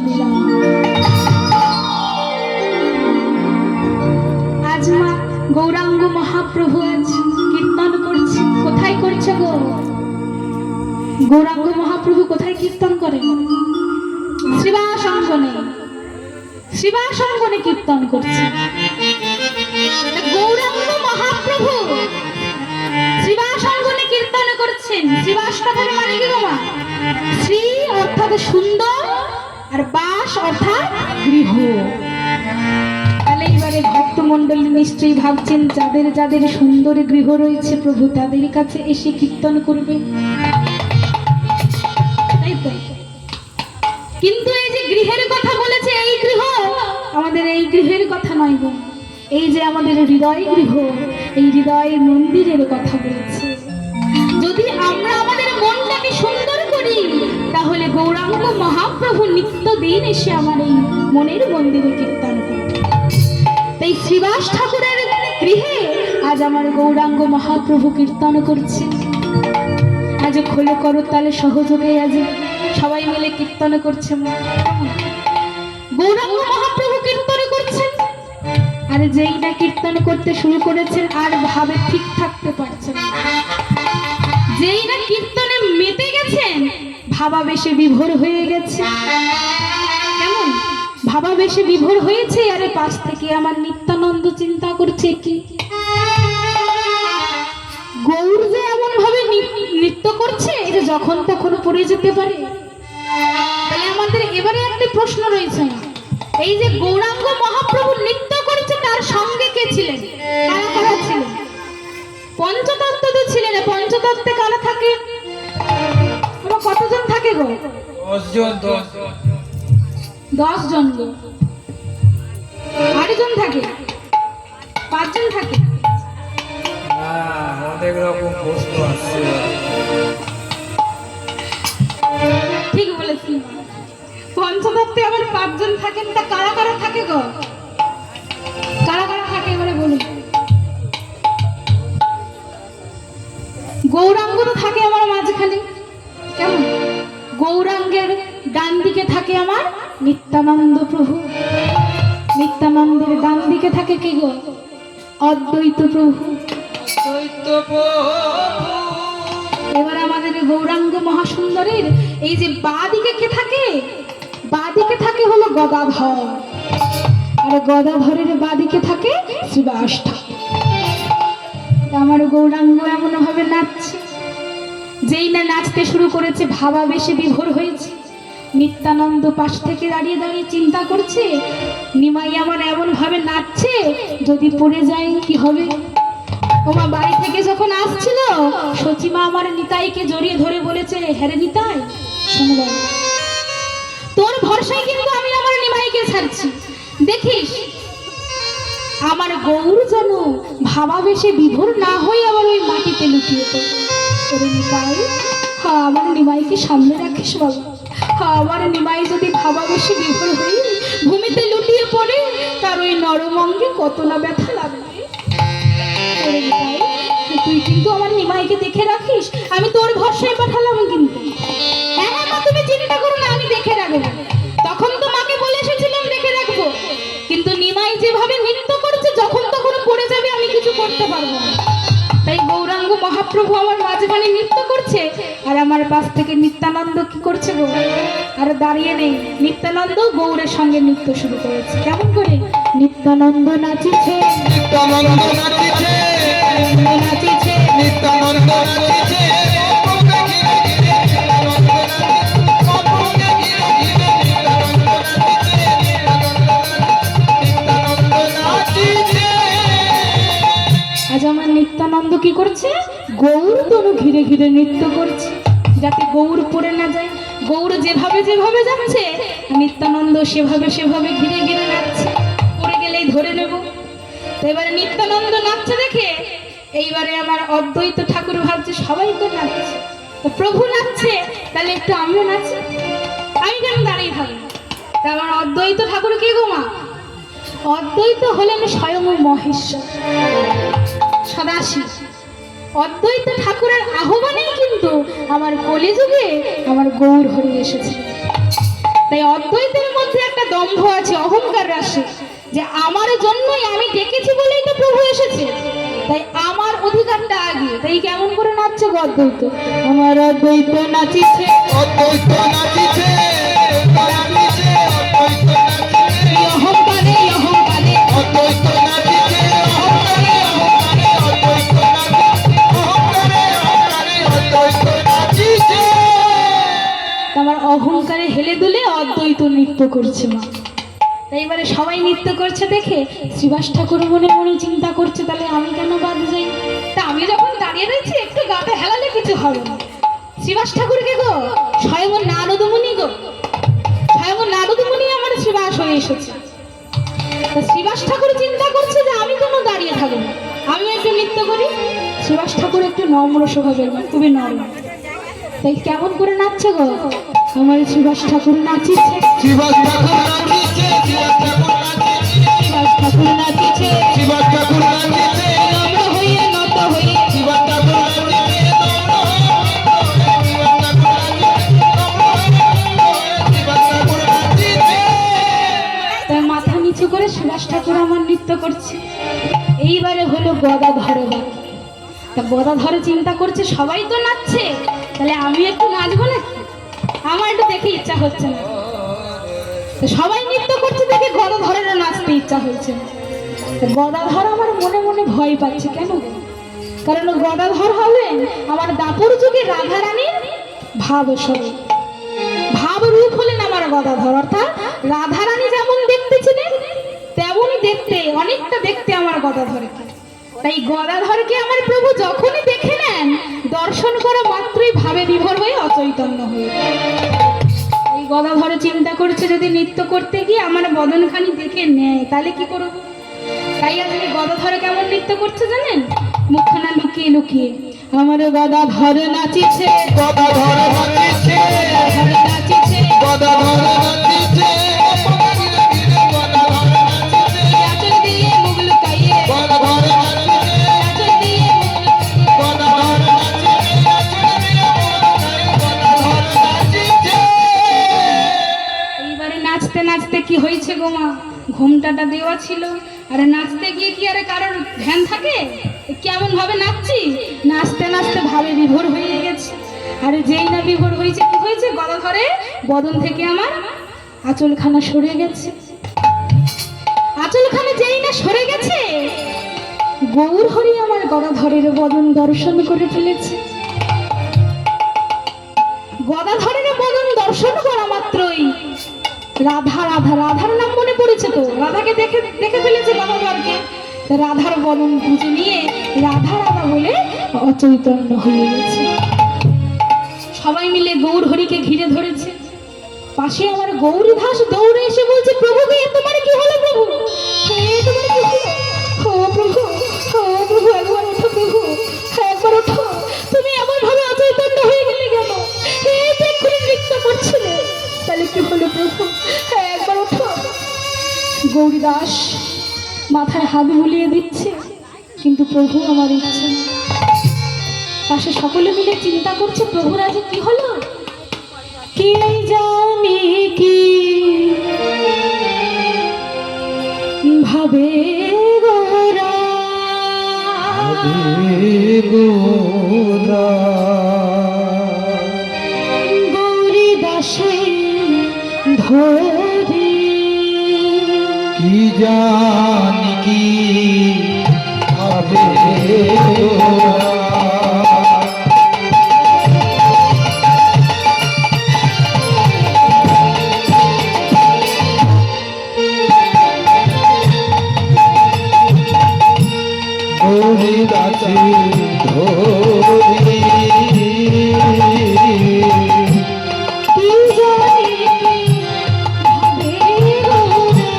শুনিলাম। আজ মা গৌরাঙ্গ মহাপ্রভু আজ কীর্তন করছে। কোথায় করছে গো? গৌরাঙ্গ মহাপ্রভু কোথায় কীর্তন করেন? শ্রীবাসঙ্গনে, শ্রীবাসঙ্গনে কীর্তন করছে। গৌরাঙ্গ মহাপ্রভু শ্রীবাসঙ্গনে কীর্তন করছেন। শ্রীবাস কথার মানে কি বাবা? শ্রী অর্থাৎ সুন্দর, আর বাস অর্থাৎ গৃহ। তাহলে এবারে ভক্তমণ্ডলী নিশ্চয়ই ভাবছেন যাদের যাদের সুন্দর গৃহ রয়েছে প্রভু তাদের কাছে এসে কীর্তন করবে, তাই তো? কিন্তু এই যে গৃহের কথা বলেছে, এই গৃহ আমাদের এই গৃহের কথা নয় গো, এই যে আমাদের হৃদয় গৃহ, এই হৃদয় মন্দিরের কথা বলেছে। যদি আমরা আমাদের মনটাকে সুন্দর করি তাহলে গৌরাঙ্গ মহাপ্রভু নিত্যদিন এসে আমার এই মনের মন্দিরে কীর্তন করবে। তাই শ্রীবাস ঠাকুরের গৃহে আজ আমার গৌরাঙ্গ মহাপ্রভু কীর্তন করছে। আজ খোলো করতালে সহযোগে আজ সবাই মিলে কীর্তন করছে। গৌরাঙ্গ মহাপ্রভু কীর্তন করছেন, আর যেই না কীর্তন করতে শুরু করেছেন আর ভাবে ঠিক থাকতে পারছেন। যেই না কীর্তনে মেতে গেছেন ভাবাবেশে বিভোর হয়ে গেছে। কেমন ভাবাবেশে বিভোর হয়েছে? আরে পাশ থেকে আমার নিত্যানন্দ চিন্তা করছে কি গৌর যে এমন ভাবে নৃত্য করছে যে যখন তখন পড়ে যেতে পারে। তাহলে আমাদের এবারে একটা প্রশ্ন রয়েছে, এই যে গৌরাঙ্গ মহাপ্রভু নৃত্য করছে তার সঙ্গে কে ছিলেন? কারা কারা ছিলেন? পঞ্চতত্ত্ব তো ছিলেন। পঞ্চতত্ত্বে কারা থাকে? কতজন থাকে গো? 10 জন। 10 জন গো। 8 জন থাকে? 5 জন থাকে? অনেক রকম প্রশ্ন আসছে। ঠিক বলেছি। পঞ্চতত্ত্বে আবার 5 জন থাকেন। তা কারা কারা থাকে গো? কারা কারা থাকে এবারে বলুন। গৌরাঙ্গ তো থাকে আমার মাঝখানে। কেমন? গৌরাঙ্গের ডান দিকে থাকে আমার নিত্যানন্দ প্রভু। নিত্যানন্দের ডান দিকে থাকে কি গো? অদ্বৈত প্রভু। এবার আমাদের গৌরাঙ্গ মহাসুন্দরের এই যে বাঁ দিকে কে থাকে? বাঁ দিকে থাকে হলো গদাধর, আর গদাধরের বাঁ দিকে থাকে শ্রীবাস ঠাকুর। আমার গৌরাঙ্গ এমন ভাবে নাচছে, যেই না নাচতে শুরু করেছে ভাবাবেশে বিভোর হয়েছে। নিত্যানন্দ পাশ থেকে দাঁড়িয়ে দাঁড়িয়ে চিন্তা করছে, নিমাই আমার এমন ভাবে নাচছে যদি পড়ে যায় কি হবে। ওমা বাড়ি থেকে যখন আসছিল সচিমা আমার নিতাইকে জড়িয়ে ধরে বলেছে, হ্যারে নিতাই শোনো বাবা, তোর ভরসায় কিন্তু আমি আমার নিমাইকে ছাড়ছি। দেখিস আমার গৌর যেন ভাবাবেশে বিভোর না হয়ে আবার ওই মাটিতে লুটিয়ে পড়ে। ওরে নিমাই, হ্যাঁ আমার নিমাইকে সামনে রাখিস বাবা। হ্যাঁ আমার নিমাই যদি ভাবাবেশে বিভোর হয়ে ভূমিতে লুটিয়ে পড়ে তার ওই নরম অঙ্গে কত না ব্যথা লাগবে। ওরে নিমাই, তুই কিন্তু আমার নিমাইকে দেখে রাখিস, আমি তোর ভরসায় পাঠালাম কিন্তু। হ্যাঁ হ্যাঁ মা তুমি চিন্তা করো না, আমি দেখে রাখবো। তখন তো মাকে বলে এসেছিলাম দেখে রাখবো, কিন্তু নিমাই যেভাবে নৃত্য করছে যখন তখন পড়ে যাবে, আমি কিছু করতে পারবো না। তাই গৌরাঙ্গ মহাপ্রভু আমার মাঝখানে নৃত্য করছে, আর আমার পাশ থেকে নিত্যানন্দ কি করছে গো? আর দাঁড়িয়ে নেই, নিত্যানন্দ গৌরের সঙ্গে নৃত্য শুরু করেছে। কেমন করে? নিত্যানন্দ নাচিছে, নিত্যানন্দ নাচিছে, নাচিছে, নিত্যানন্দ নাচিছে। আজ আমার নিত্যানন্দ কি করছে? গৌর তনু ঘিরে ঘিরে নৃত্য করছে, যাতে গৌর পড়ে না যায়। গৌর যেভাবে যেভাবে যাচ্ছে নিত্যানন্দ সেভাবে সেভাবে ঘিরে ঘিরে নাচছে, পড়ে গেলেই ধরে নেব। এবারে নিত্যানন্দ নাচছে দেখে এইবারে আমার অদ্বৈত ঠাকুর ভাবছে সবাই তো নাচছে, তো প্রভু নাচছে তাহলে একটু আমিও নাচি, আমি কেন দাঁড়িয়ে থাকবো। তা আমার অদ্বৈত ঠাকুর কে গো মা? অদ্বৈত হলেন স্বয়ং মহেশ্বর সদাশিব। অদ্বৈত ঠাকুরের আহ্বানেই কিন্তু আমার কলিযুগে আমার গৌর হরি এসেছে। তাই অদ্বৈতের দম্ভ আছে, অহংকার আছে, যে আমার জন্যই আমি ডেকেছি বলেই তো প্রভু এসেছে, তাই আমার অধিকারটা আগে। তাই কেমন করে নাচছে গো অদ্বৈত? আমার অদ্বৈত নাচিছে, অদ্বৈত নাচিছে, নাচিছে, অদ্বৈত নাচিছে, এই অহংকারে, এই অহংকারে অদ্বৈত নাচিছে, অহংকারে, অহংকারে, অদ্বৈত নাচিছে, অহংকারে, অহংকারে, অদ্বৈত নাচিছে। আমার অহংকারে হেলে দুলে অদ্বৈত নৃত্য করছে মা। তাই এবারে সবাই নৃত্য করছে দেখে শ্রীবাস ঠাকুর মনে মনে চিন্তা করছে, তাহলে আমি কেন বাদ যাই? তা আমি যখন দাঁড়িয়ে রয়েছি একটু গাতে হেলালে কিছু হবে না। শ্রীবাস ঠাকুরকে গো স্বয়ং নারদমুনি গো, স্বয়ং নারদমুনি আমার শ্রীবাস হয়ে এসেছে। তা শ্রীবাস ঠাকুর চিন্তা করছে যে আমি কেন দাঁড়িয়ে থাকবো না, আমি একটু নৃত্য করি। শ্রীবাস ঠাকুর একটু নম্র স্বভাবের, খুবই নরম। তাই কেমন করে নাচছে গো আমার শ্রীবাস ঠাকুর নাচিছে, শিবাস ঠাকুর নাচিছে, শিবাস ঠাকুর নাচিছে, শ্রীবাস ঠাকুর নাচিছে, শিবাস ঠাকুর নাচিছে, নম্র হইয়ে নত হইয়ে, শিবাস ঠাকুর নাচিছে, নম্র হয়ে, শিবাস ঠাকুর নাচিছে, নম্র হয়ে, শিবাস ঠাকুর নাচিছে। তাই মাথা নিচু করে শ্রীবাস ঠাকুর আমার নৃত্য করছে। এইবারে হলো গদাধরে বাকি। তা গদাধরে চিন্তা করছে সবাই তো নাচছে, তাহলে আমি একটু নাচবো না? আমার একটু দেখে ইচ্ছা হচ্ছে না। তো সবাই নৃত্য করছে দেখে গদাধরেরও নাচতে ইচ্ছা হচ্ছে না। তো গদাধর আমার মনে মনে ভয় পাচ্ছে। কেন? কারণ গদাধর হলেন আমার দাপর যুগে রাধারানীর ভাব স্বরূপ, ভাব রূপ হলেন আমার গদাধর। অর্থাৎ রাধারানী যেমন দেখতে ছিলেন তেমনই দেখতে, অনেকটা দেখতে আমার গদাধরকে। তাই গদাধরকে আমার প্রভু যখনই দেখে নেন, দর্শন করা মাত্রই ভাবে বিভোর হয়ে অচৈতন্য হয়ে যায়। এই গদাধর চিন্তা করছে যদি নৃত্য করতে গিয়ে আমার বদনখানি দেখে নেয় তাহলে কি করব। তাই আজকে গদাধর কেমন নৃত্য করছে জানেন? মুখখানা লুকিয়ে লুকিয়ে আমার গদাধর নাচিছে, গদাধর নাচিছে, গদাধর নাচিছে, গদাধর নাচিছে, গদাধর নাচিছে, আঁচল দিয়ে মুখ লুকাইয়ে, গদাধর নাচিছে, আঁচল দিয়ে মুখ লুকাইয়ে, গদাধর নাচিছে, গদাধর নাচিছে। এইবারে নাচতে নাচতে কি হয়েছে গো মা? ঘুমটাটা দেওয়া ছিল, আরে নাচতে গিয়ে কি আরে কারোর ধ্যান থাকে? কেমন ভাবে নাচছি, নাচতে নাচতে ভাবে বিভোর হয়ে গেছে। আরে যেই না বিভোর হয়েছে কি হয়েছে, গদাধরে বদন থেকে আমার আঁচলখানা সরে গেছে। আঁচলখানা যেই না সরে গেছে, গৌর হরি আমার গদাধরের বদন দর্শন করে ফেলেছে। গদাধরের বদন দর্শন করা মাত্রই রাধা রাধা, রাধার নাম মনে পড়েছে তো, রাধাকে দেখে দেখে ফেলেছে গদাধরকে। তা রাধার বদন খুঁজে নিয়ে রাধা রাধা বলে অচৈতন্য হয়ে গেছে। সবাই মিলে গৌর হরিকে ঘিরে ধরেছে। পাশে আমার গৌরী দাস দৌড়ে এসে বলছে, প্রভু গো, এ তোমার কি হলো প্রভু? এ তোমার কি হলো? ও প্রভু, ও প্রভু, একবার ওঠো প্রভু, একবার ওঠো। তুমি এমন ভাবে অচৈতন্য হয়ে গেলে কেন? এই যে এক্ষুনি নৃত্য করছিলে, তাহলে কি হলো প্রভু? একবার ওঠো। গৌরী দাস মাথায় হাত বুলিয়ে দিচ্ছে, কিন্তু প্রভু আমার ইচ্ছে না। পাশে সকলে মিলে চিন্তা করছে প্রভুর আজ কি হলো। কে জানে কি ভাবে গোরা, গৌরী দাসে ধরে কি জানি কি হবে গৌরী দাসী ধরি কি জানি কি ভাবে গোরা,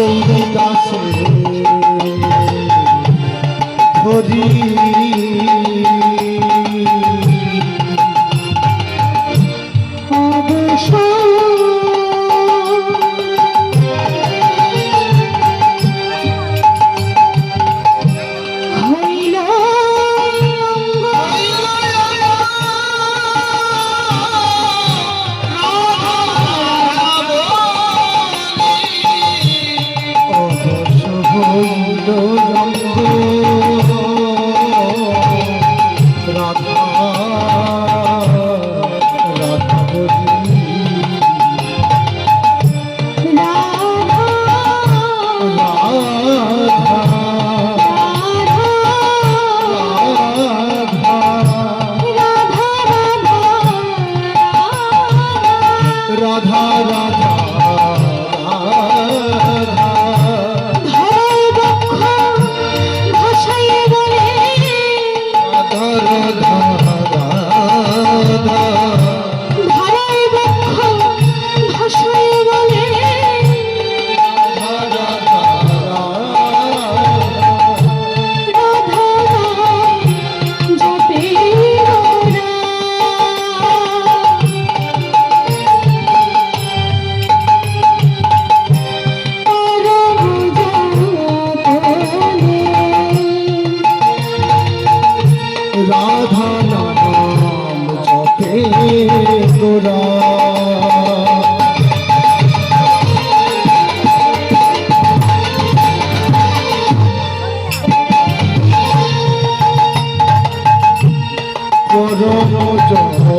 গৌরী দাসে হরি রাধা রাধা রাধা নাম জপে গোরা করম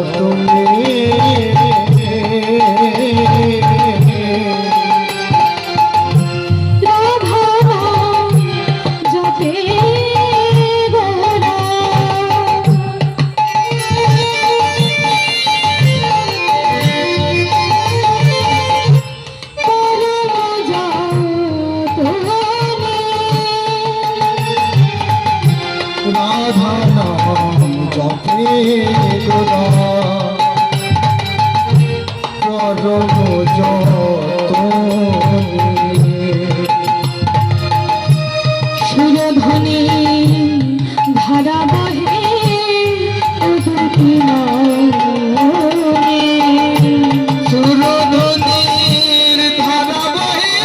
যতনে রাধা নাম জপে গোরা করম যতনে সুরধনে ধারা বহে উদুতি নয়নে। সুরধনির ধারা বহে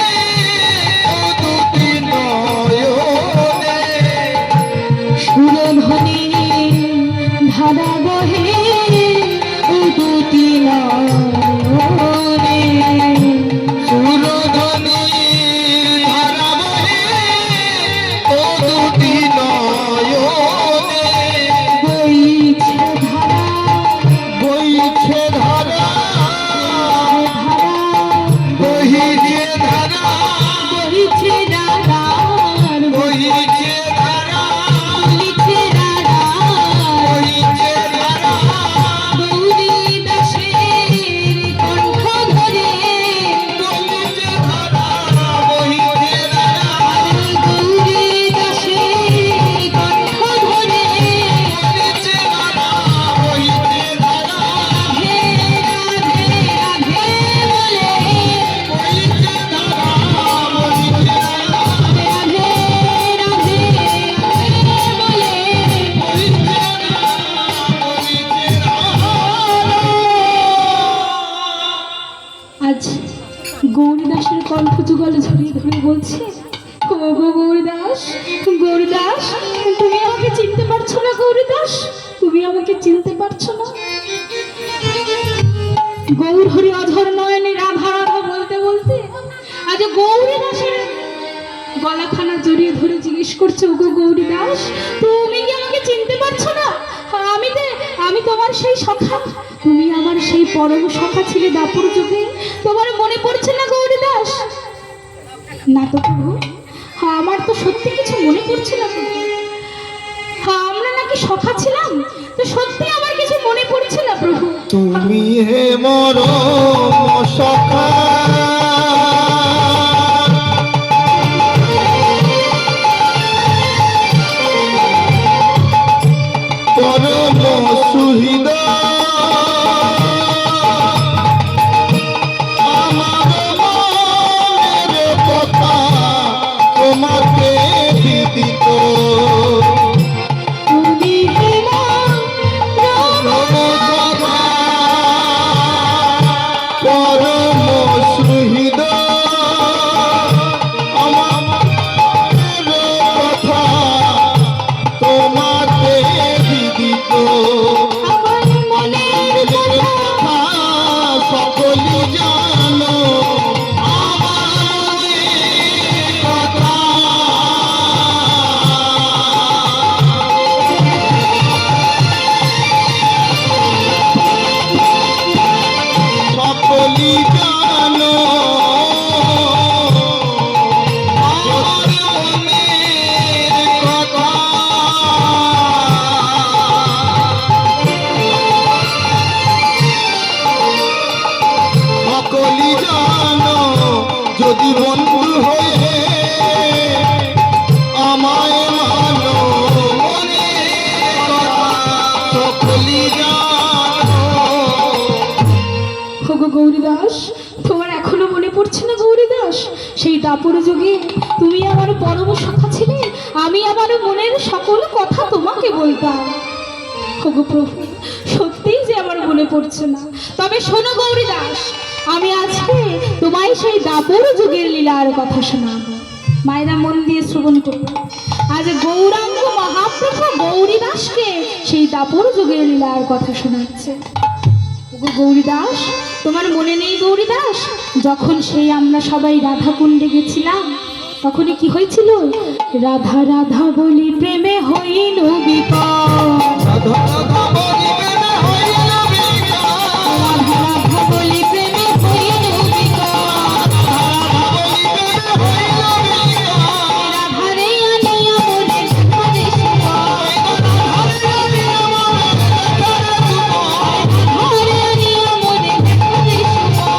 দুটি নয়নে সুরধনে ধারা বহে উদুতি নয়নে। সুরধনির ধারা বহে দুটি নয়নে বইছে ধারা বইছে ধারা ধারা বহিছে ধারা বইছে রাধার বহিছে ধারা বইছে রাধার বহিছে ধারা গৌরী দাসের কণ্ঠ ধরে বহিছে ধারা বহিছে ধারা গৌরী দাসের কণ্ঠ ধরে বহিছে ধারা বহিছে ধারা হে রাধে রাধে বলে বহিছে ধারা বহিছে ধারা রাধে রাধে বলে আজ গৌরীদাসের কণ্ঠ যুগল ঝরিয়ে ধরে বলছে, ও গো গৌরীদাস, গৌরীদাস, তুমি আমাকে চিনতে পারছো না? গৌরীদাস, তুমি আমাকে চিনতে পারছো না? গৌর হরি অধর নয়নে রাধা রাধা বলতে বলতে আজ গৌরীদাসের গলাখানা জড়িয়ে ধরে জিজ্ঞেস করছে, ও গো গৌরীদাস, তুমি কি আমাকে চিনতে পারছো না? আমি তোমার সেই সখা, তুমি আমার সেই পরম সখা ছিলে দাপুর যুগে, তোমার মনে পড়ছে না গৌরীদাস? না তো প্রভু, আমার তো সত্যি কিছু মনে পড়ছে না প্রভু। আমরা নাকি সখা ছিলাম, তো সত্যি আমার কিছু মনে পড়ছে না প্রভু। তুমি হে মর সখা পরম সুহৃদ আমার মনের কথা বিদিত তুমি হেমা রমসখা পরম সুহৃদ আমার কথা তোমাকে বিদিত আমার মনের কথা সকলি জানো আমার কথা সকলি জানো আমার মনের কথা সকলি জানো যদি বন্ধু হয়ে আমায় মানো মনের কথা সকলি জানো ওগো গৌরীদাস, তোমার এখনো মনে পড়ছে না গৌরীদাস, সেই দাপর যুগে তুমি আমার পরম সখা ছিলে, আমি আমার মনের সকল কথা তোমাকে বলতাম। ওগো প্রভু, সত্যিই যে আমার মনে পড়ছে না। তবে শোনো গৌরীদাস, আমি আজকে তোমায় সেই দাপর যুগের লীলার কথা শোনাবো। মায়েরা মন দিয়ে শ্রবণ করবে। আজ গৌরাঙ্গ মহাপ্রভু গৌরীদাসকে সেই দাপর যুগের লীলার কথা শোনাচ্ছে। ওগো গৌরীদাস, তোমার মনে নেই গৌরীদাস, যখন সেই আমরা সবাই রাধা কুণ্ডে গেছিলাম, তখনই কি হয়েছিল? রাধা রাধা বলি প্রেমে হইল বিকল, রাধা রাধা বলি প্রেমে হইল বিকল, রাধা রাধা বলি প্রেমে হইল বিকল, রাধা বলি প্রেমে হইল বিকল, রাধারে আনিয়া মনে মনে সুময়, রাধারে আনিয়া মনে মনে সুময়।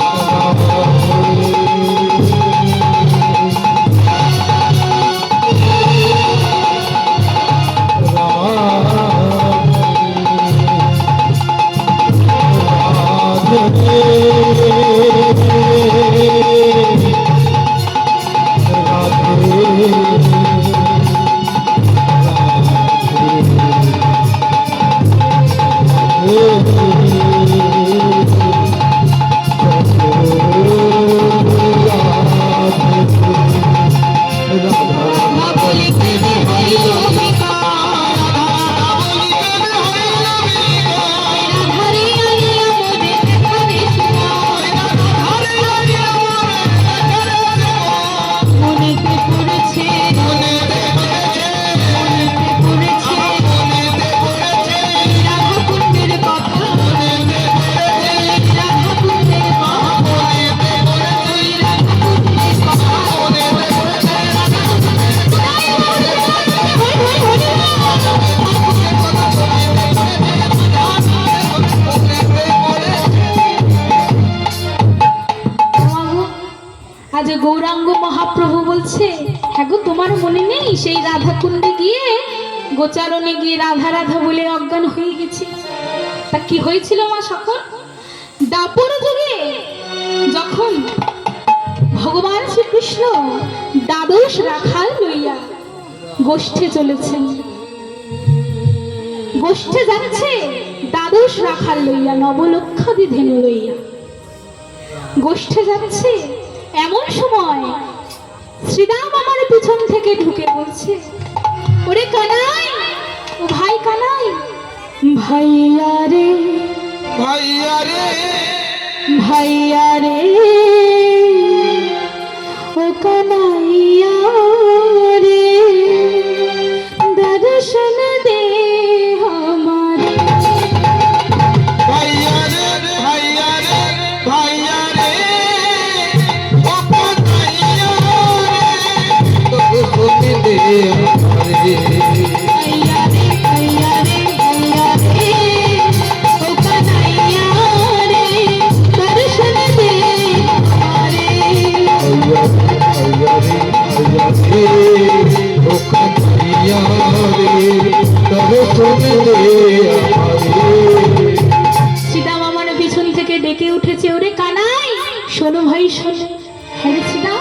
আজ গৌরাঙ্গ মহাপ্রভু বলছে, হ্যাঁ গো, তোমার মনে নেই সেই রাধা কুণ্ডে গিয়ে গোচারণে গিয়ে রাধা রাধা বলে অজ্ঞান হয়ে গেছে? তা কি হয়েছিল মা সকল? দাপর যুগে যখন ভগবান শ্রীকৃষ্ণ দ্বাদশ রাখাল লইয়া গোষ্ঠে চলেছেন, গোষ্ঠে যাচ্ছে দ্বাদশ রাখাল লইয়া, নবলক্ষাদি ধেনু লইয়া গোষ্ঠে যাচ্ছে, এমন সময় শ্রীরাম আমার পিছন থেকে ঢুকে বলছে, ওরে কানাই, ও ভাই কানাই, ভাইয়া রে ভাইয়া রে ভাইয়া রে, ও কানাইয়া রে, দর্শন দে আমারে। ভাইয়া রে ভাইয়া রে ভাইয়া রে ও কানাইয়া রে তোকে সতে দে আমারে। ভাইয়া রে ভাইয়া রে ভাইয়া রে, ও কানাইয়া রে, দর্শন দে আমারে। ভাইয়া রে ভাইয়া রে ও কানাইয়া রে তোকে সতে দে আমারে। সীতাম আমার পিছন থেকে ডেকে উঠেছে, ওরে কানাই, শোনো ভাই শোনো। হ্যাঁ রে সীতা,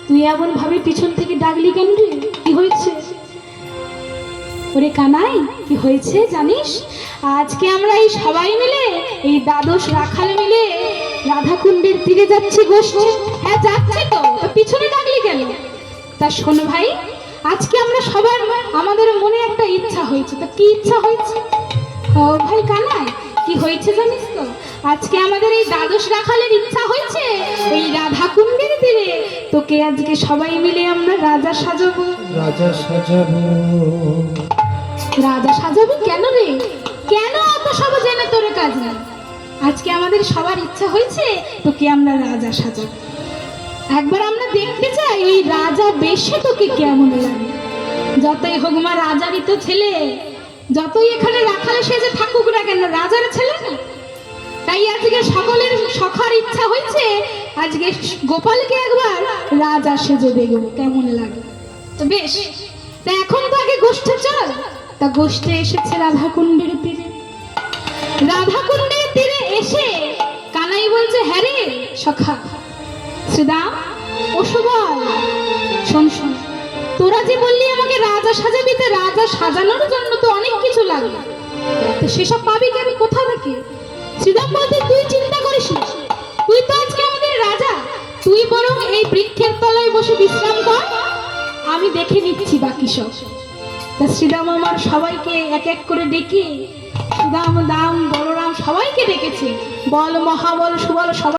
তুই এমন ভাবে পিছন থেকে ডাকলি কেন রে? কি হয়েছে? ওরে কানাই, কি হয়েছে জানিস? আজকে আমরা এই সবাই মিলে, এই দ্বাদশ রাখাল মিলে রাধাকুণ্ডের তীরে যাচ্ছি গোষ্ঠী। হ্যাঁ যাচ্ছি তো, তা পিছনে ডাকলি কেন? তা শোনো ভাই, আজকে আমরা সবার আমাদের মনে একটা ইচ্ছা হয়েছে। তা কি ইচ্ছা হয়েছে? ও ভাই কানাই, কি হয়েছে জানিস তো? আজকে আমাদের এই দ্বাদশ রাখালের ইচ্ছা হয়েছে এই রাধাকুণ্ডের তীরে তোকে আজকে সবাই মিলে আমরা রাজা সাজাবো। রাজা সাজাবো। রাজা সাজাবি কেন রে? কেন অত সব জেনে তোর কাজ নেই? আজকে আমাদের সবার ইচ্ছা হয়েছে তোকে আমরা রাজা সাজাবো। একবার আমরা দেখতে চাই এই রাজা বেশে তোকে কেমন লাগে। যতই হোক মা রাজারই তো ছেলে, যতই এখানে রাখালে সেজে থাকুক না কেন, রাজার ছেলে না। তাই আজকে সকলের সখার ইচ্ছা হয়েছে আজকে গোপালকে একবার রাজা সেজে দেখবো কেমন লাগে। তো বেশ, তা এখন তো আগে গোষ্ঠে চল। তা গোষ্ঠে এসেছে রাধাকুণ্ডের তীরে। রাধাকুণ্ডের তীরে এসে কানাই বলছে, হ্যাঁ রে সখা শ্রীদাম, ও সুবল, শোন শোন, তোরা যে বললি আমাকে রাজা সাজাবি, তা রাজা সাজানোর জন্য তো অনেক কিছু লাগবে, তো সেসব পাবি কি আমি কোথা থেকে? শ্রীদাম বলতে, তুই চিন্তা করিস না, তুই তো আজকে আমাদের রাজা, তুই বরং এই বৃক্ষের তলায় বসে বিশ্রাম কর, আমি দেখে নিচ্ছি বাকি সব। তা শ্রীরাম আমার সবাইকে এক এক করে ডেকে, সুদাম, দাম, বলরাম সবাইকে ডেকেছে, বল মহাবল সুবল সবাই